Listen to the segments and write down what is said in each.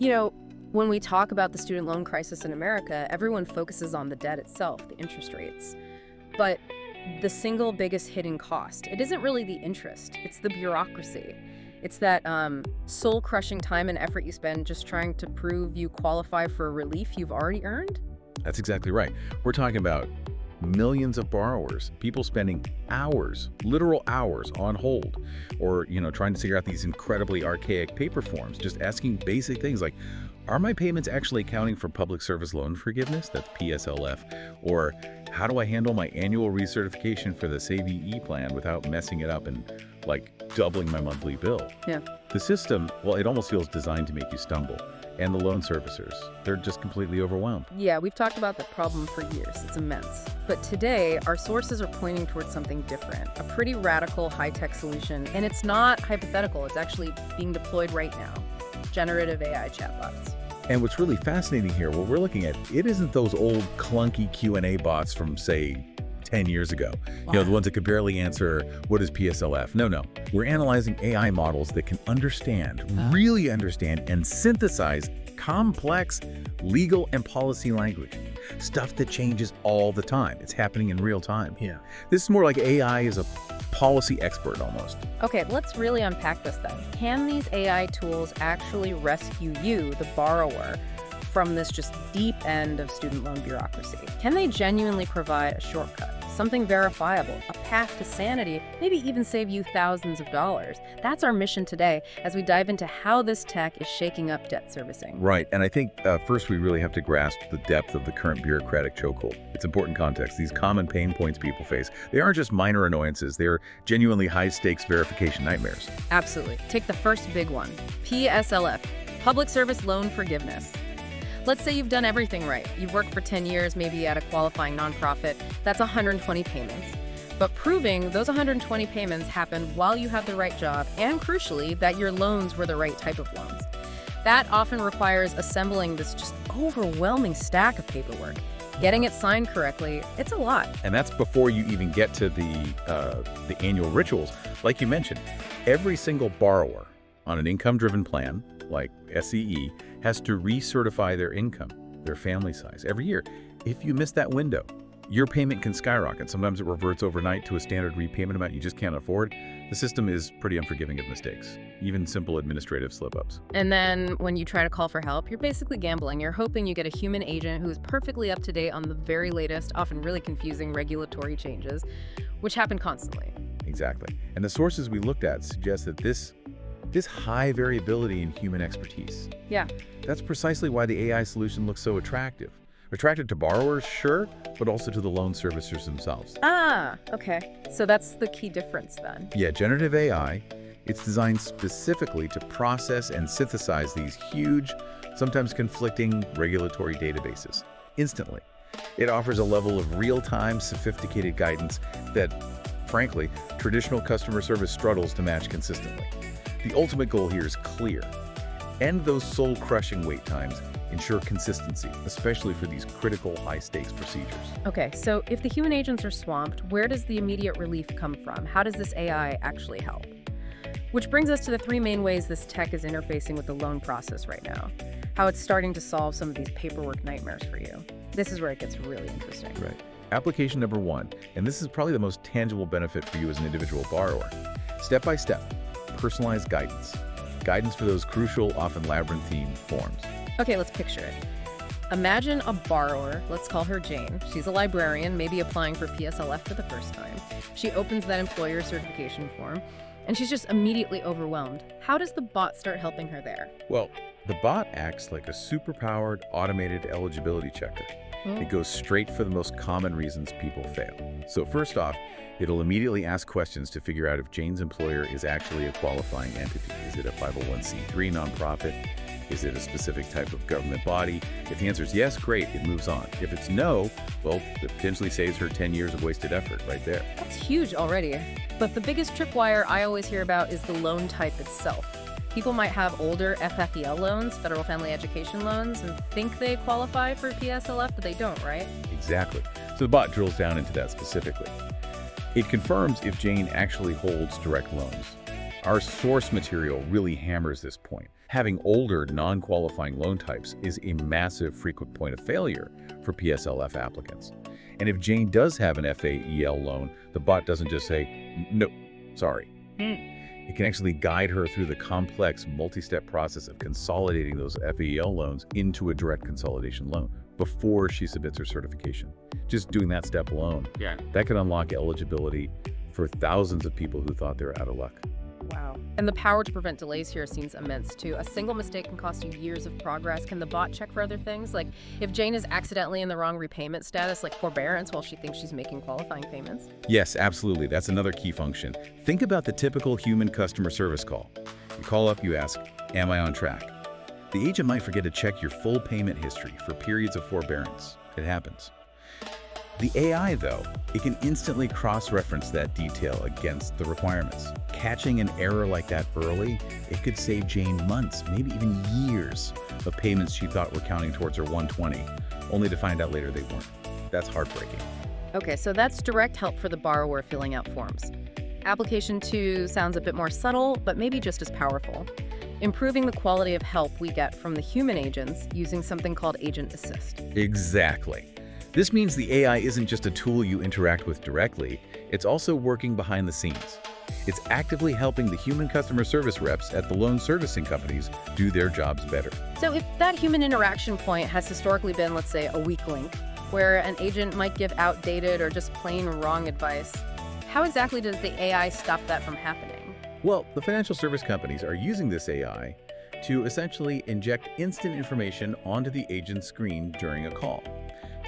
You know, when we talk about the student loan crisis in America, everyone focuses on the debt itself, the interest rates. But the single biggest hidden cost, it isn't really the interest, it's the bureaucracy. It's that soul-crushing time and effort you spend just trying to prove you qualify for a relief you've already earned. That's exactly right. We're talking about millions of borrowers, people spending hours, literal hours on hold, or, trying to figure out these incredibly archaic paper forms, just asking basic things like, are my payments actually accounting for public service loan forgiveness? That's PSLF. Or how do I handle my annual recertification for the SAVE plan without messing it up and doubling my monthly bill? Yeah. The system, well, it almost feels designed to make you stumble. And the loan servicers, they're just completely overwhelmed. Yeah, we've talked about the problem for years. It's immense. But today, our sources are pointing towards something different, a pretty radical high-tech solution. And it's not hypothetical. It's actually being deployed right now. Generative AI chatbots. And what's really fascinating here, what we're looking at, it isn't those old clunky Q&A bots from, say, 10 years ago. Wow. The ones that could barely answer, what is PSLF? No. We're analyzing AI models that can really understand and synthesize complex legal and policy language. Stuff that changes all the time. It's happening in real time. Yeah. This is more like AI is a policy expert almost. Okay, let's really unpack this then. Can these AI tools actually rescue you, the borrower, from this just deep end of student loan bureaucracy? Can they genuinely provide a shortcut, something verifiable, a path to sanity, maybe even save you thousands of dollars? That's our mission today as we dive into how this tech is shaking up debt servicing. Right, and I think first we really have to grasp the depth of the current bureaucratic chokehold. It's important context. These common pain points people face, they aren't just minor annoyances, they're genuinely high-stakes verification nightmares. Absolutely. Take the first big one, PSLF, Public Service Loan Forgiveness. Let's say you've done everything right. You've worked for 10 years, maybe at a qualifying nonprofit. That's 120 payments. But proving those 120 payments happened while you had the right job, and crucially, that your loans were the right type of loans. That often requires assembling this just overwhelming stack of paperwork. Getting it signed correctly, it's a lot. And that's before you even get to the annual rituals. Like you mentioned, every single borrower on an income-driven plan, like SEE, has to recertify their income, their family size, every year. If you miss that window, your payment can skyrocket. Sometimes it reverts overnight to a standard repayment amount you just can't afford. The system is pretty unforgiving of mistakes, even simple administrative slip-ups. And then when you try to call for help, you're basically gambling. You're hoping you get a human agent who is perfectly up to date on the very latest, often really confusing regulatory changes, which happen constantly. Exactly. And the sources we looked at suggest that this high variability in human expertise. Yeah. That's precisely why the AI solution looks so attractive. Attractive to borrowers, sure, but also to the loan servicers themselves. Ah, okay. So that's the key difference then. Yeah, generative AI, it's designed specifically to process and synthesize these huge, sometimes conflicting regulatory databases instantly. It offers a level of real-time, sophisticated guidance that, frankly, traditional customer service struggles to match consistently. The ultimate goal here is clear. End those soul-crushing wait times, ensure consistency, especially for these critical high-stakes procedures. Okay, so if the human agents are swamped, where does the immediate relief come from? How does this AI actually help? Which brings us to the three main ways this tech is interfacing with the loan process right now. How it's starting to solve some of these paperwork nightmares for you. This is where it gets really interesting. Right. Application number one, and this is probably the most tangible benefit for you as an individual borrower. Step-by-step, personalized guidance. Guidance for those crucial, often labyrinthine forms. Okay, let's picture it. Imagine a borrower, let's call her Jane. She's a librarian, maybe applying for PSLF for the first time. She opens that employer certification form, and she's just immediately overwhelmed. How does the bot start helping her there? Well, the bot acts like a superpowered automated eligibility checker. It goes straight for the most common reasons people fail. So first off, it'll immediately ask questions to figure out if Jane's employer is actually a qualifying entity. Is it a 501c3 nonprofit? Is it a specific type of government body? If the answer is yes, great, it moves on. If it's no, well, it potentially saves her 10 years of wasted effort right there. That's huge already. But the biggest tripwire I always hear about is the loan type itself. People might have older FFEL loans, federal family education loans, and think they qualify for PSLF, but they don't, right? Exactly. So the bot drills down into that specifically. It confirms if Jane actually holds direct loans. Our source material really hammers this point. Having older, non-qualifying loan types is a massive frequent point of failure for PSLF applicants. And if Jane does have an FAEL loan, the bot doesn't just say, no, sorry. It can actually guide her through the complex multi-step process of consolidating those FAEL loans into a direct consolidation loan before she submits her certification. Just doing that step alone, that could unlock eligibility for thousands of people who thought they were out of luck. Wow. And the power to prevent delays here seems immense, too. A single mistake can cost you years of progress. Can the bot check for other things? Like, if Jane is accidentally in the wrong repayment status, like forbearance, while she thinks she's making qualifying payments? Yes, absolutely. That's another key function. Think about the typical human customer service call. You call up, you ask, am I on track? The agent might forget to check your full payment history for periods of forbearance. It happens. The AI, though, it can instantly cross-reference that detail against the requirements. Catching an error like that early, it could save Jane months, maybe even years, of payments she thought were counting towards her 120, only to find out later they weren't. That's heartbreaking. Okay, so that's direct help for the borrower filling out forms. Application 2 sounds a bit more subtle, but maybe just as powerful. Improving the quality of help we get from the human agents using something called Agent Assist. Exactly. This means the AI isn't just a tool you interact with directly, it's also working behind the scenes. It's actively helping the human customer service reps at the loan servicing companies do their jobs better. So if that human interaction point has historically been, let's say, a weak link, where an agent might give outdated or just plain wrong advice, how exactly does the AI stop that from happening? Well, the financial service companies are using this AI to essentially inject instant information onto the agent's screen during a call.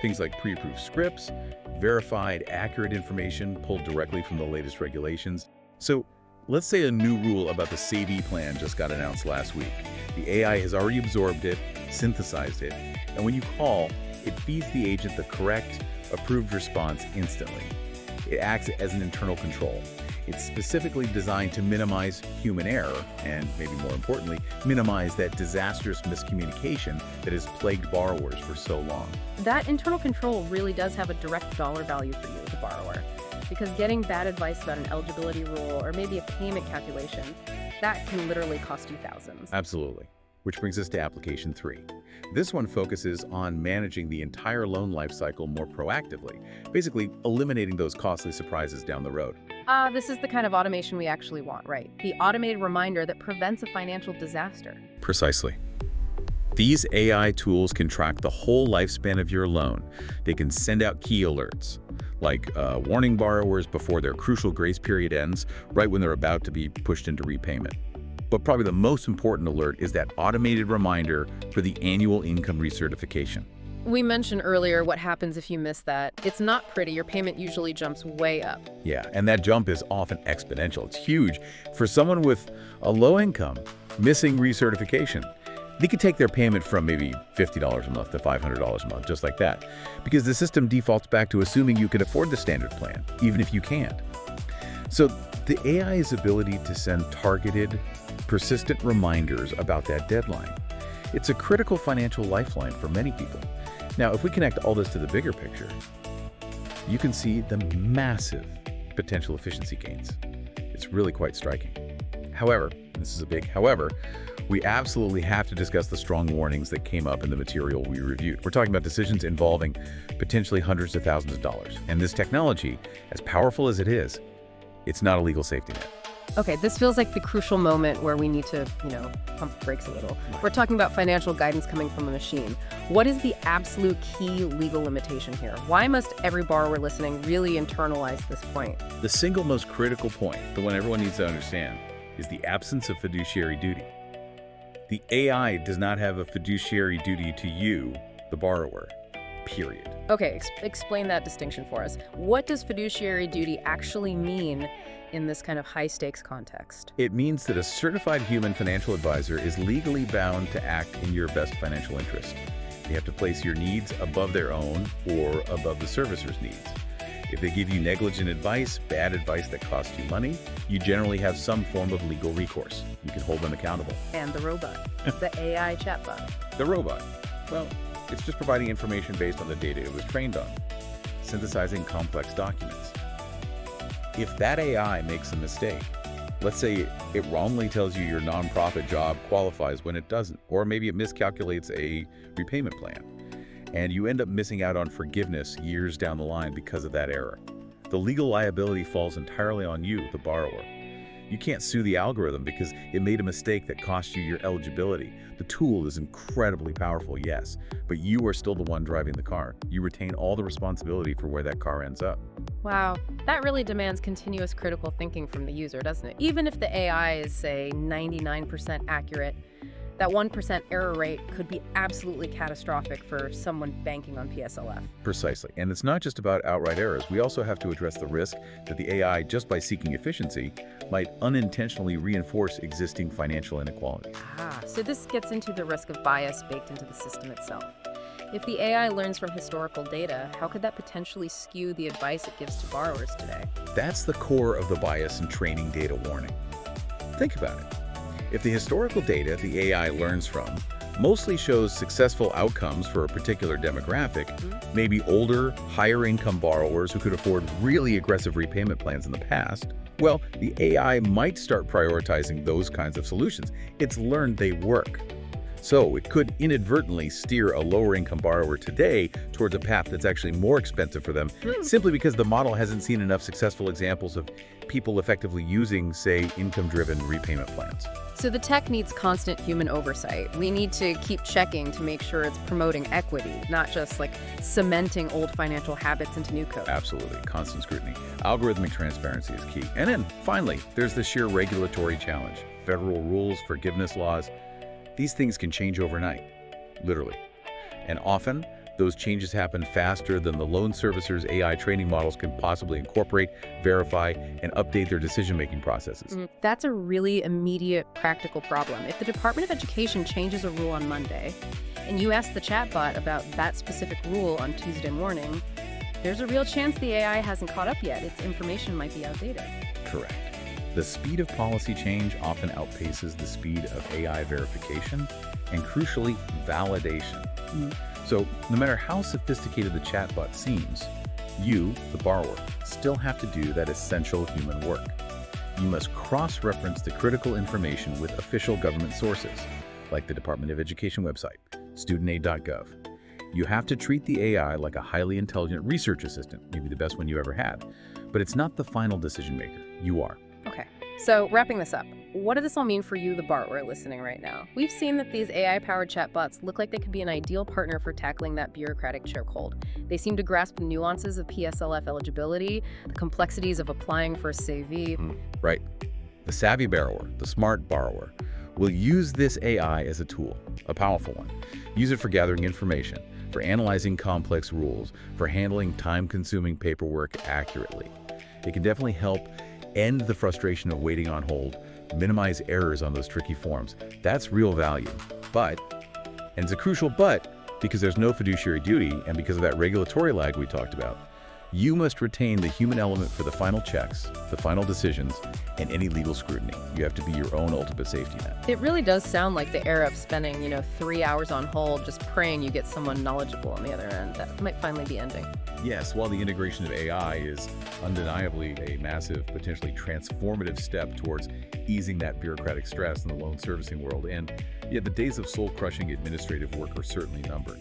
Things like pre-approved scripts, verified, accurate information pulled directly from the latest regulations. So let's say a new rule about the SAVE plan just got announced last week. The AI has already absorbed it, synthesized it, and when you call, it feeds the agent the correct, approved response instantly. It acts as an internal control. It's specifically designed to minimize human error and, maybe more importantly, minimize that disastrous miscommunication that has plagued borrowers for so long. That internal control really does have a direct dollar value for you, the borrower, because getting bad advice about an eligibility rule or maybe a payment calculation, that can literally cost you thousands. Absolutely. Which brings us to application 3. This one focuses on managing the entire loan lifecycle more proactively, basically eliminating those costly surprises down the road. This is the kind of automation we actually want, right? The automated reminder that prevents a financial disaster. Precisely. These AI tools can track the whole lifespan of your loan. They can send out key alerts, like warning borrowers before their crucial grace period ends, right when they're about to be pushed into repayment. But probably the most important alert is that automated reminder for the annual income recertification. We mentioned earlier what happens if you miss that. It's not pretty. Your payment usually jumps way up. Yeah, and that jump is often exponential. It's huge. For someone with a low income, missing recertification, they could take their payment from maybe $50 a month to $500 a month, just like that, because the system defaults back to assuming you can afford the standard plan, even if you can't. So the AI's ability to send targeted, persistent reminders about that deadline, it's a critical financial lifeline for many people. Now, if we connect all this to the bigger picture, you can see the massive potential efficiency gains. It's really quite striking. However, this is a big however, we absolutely have to discuss the strong warnings that came up in the material we reviewed. We're talking about decisions involving potentially hundreds of thousands of dollars. And this technology, as powerful as it is, it's not a legal safety net. Okay, this feels like the crucial moment where we need to, pump the brakes a little. We're talking about financial guidance coming from a machine. What is the absolute key legal limitation here? Why must every borrower listening really internalize this point? The single most critical point, the one everyone needs to understand, is the absence of fiduciary duty. The AI does not have a fiduciary duty to you, the borrower, period. Okay, explain that distinction for us. What does fiduciary duty actually mean in this kind of high-stakes context? It means that a certified human financial advisor is legally bound to act in your best financial interest. They have to place your needs above their own or above the servicer's needs. If they give you negligent advice, bad advice that costs you money, you generally have some form of legal recourse. You can hold them accountable. And the robot, the AI chatbot. The robot, well, it's just providing information based on the data it was trained on, synthesizing complex documents. If that AI makes a mistake, Let's say it wrongly tells you your nonprofit job qualifies when it doesn't, or maybe it miscalculates a repayment plan, and you end up missing out on forgiveness years down the line because of that error. The legal liability falls entirely on you, the borrower. You can't sue the algorithm because it made a mistake that cost you your eligibility. The tool is incredibly powerful, yes, but you are still the one driving the car. You retain all the responsibility for where that car ends up. Wow, that really demands continuous critical thinking from the user, doesn't it? Even if the AI is, say, 99% accurate, that 1% error rate could be absolutely catastrophic for someone banking on PSLF. Precisely. And it's not just about outright errors. We also have to address the risk that the AI, just by seeking efficiency, might unintentionally reinforce existing financial inequality. So this gets into the risk of bias baked into the system itself. If the AI learns from historical data, how could that potentially skew the advice it gives to borrowers today? That's the core of the bias and training data warning. Think about it. If the historical data the AI learns from mostly shows successful outcomes for a particular demographic, maybe older, higher income borrowers who could afford really aggressive repayment plans in the past, well, the AI might start prioritizing those kinds of solutions. It's learned they work. So it could inadvertently steer a lower income borrower today towards a path that's actually more expensive for them, simply because the model hasn't seen enough successful examples of people effectively using, say, income-driven repayment plans. So the tech needs constant human oversight. We need to keep checking to make sure it's promoting equity, not just like cementing old financial habits into new code. Absolutely. Constant scrutiny. Algorithmic transparency is key. And then, finally, there's the sheer regulatory challenge. Federal rules, forgiveness laws. These things can change overnight, literally. And often, those changes happen faster than the loan servicer's AI training models can possibly incorporate, verify, and update their decision-making processes. That's a really immediate, practical problem. If the Department of Education changes a rule on Monday, and you ask the chatbot about that specific rule on Tuesday morning, there's a real chance the AI hasn't caught up yet. Its information might be outdated. Correct. The speed of policy change often outpaces the speed of AI verification and, crucially, validation. So, no matter how sophisticated the chatbot seems, you, the borrower, still have to do that essential human work. You must cross-reference the critical information with official government sources, like the Department of Education website, studentaid.gov. You have to treat the AI like a highly intelligent research assistant, maybe the best one you ever had. But it's not the final decision maker. You are. Okay, so wrapping this up, what does this all mean for you, the borrower, listening right now? We've seen that these AI-powered chatbots look like they could be an ideal partner for tackling that bureaucratic chokehold. They seem to grasp the nuances of PSLF eligibility, the complexities of applying for a savvy. Right. The savvy borrower, the smart borrower, will use this AI as a tool, a powerful one. Use it for gathering information, for analyzing complex rules, for handling time-consuming paperwork accurately. It can definitely help end the frustration of waiting on hold, minimize errors on those tricky forms. That's real value. But, and it's a crucial but, because there's no fiduciary duty and because of that regulatory lag we talked about, you must retain the human element for the final checks, the final decisions, and any legal scrutiny. You have to be your own ultimate safety net. It really does sound like the era of spending, 3 hours on hold just praying you get someone knowledgeable on the other end. That might finally be ending. Yes, while the integration of AI is undeniably a massive, potentially transformative step towards easing that bureaucratic stress in the loan servicing world, and yet the days of soul-crushing administrative work are certainly numbered.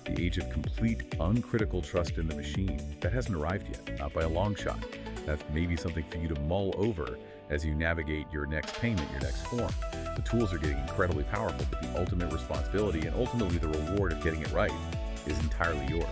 The age of complete, uncritical trust in the machine, that hasn't arrived yet, not by a long shot. That's maybe something for you to mull over as you navigate your next payment, your next form. The tools are getting incredibly powerful, but the ultimate responsibility and ultimately the reward of getting it right is entirely yours.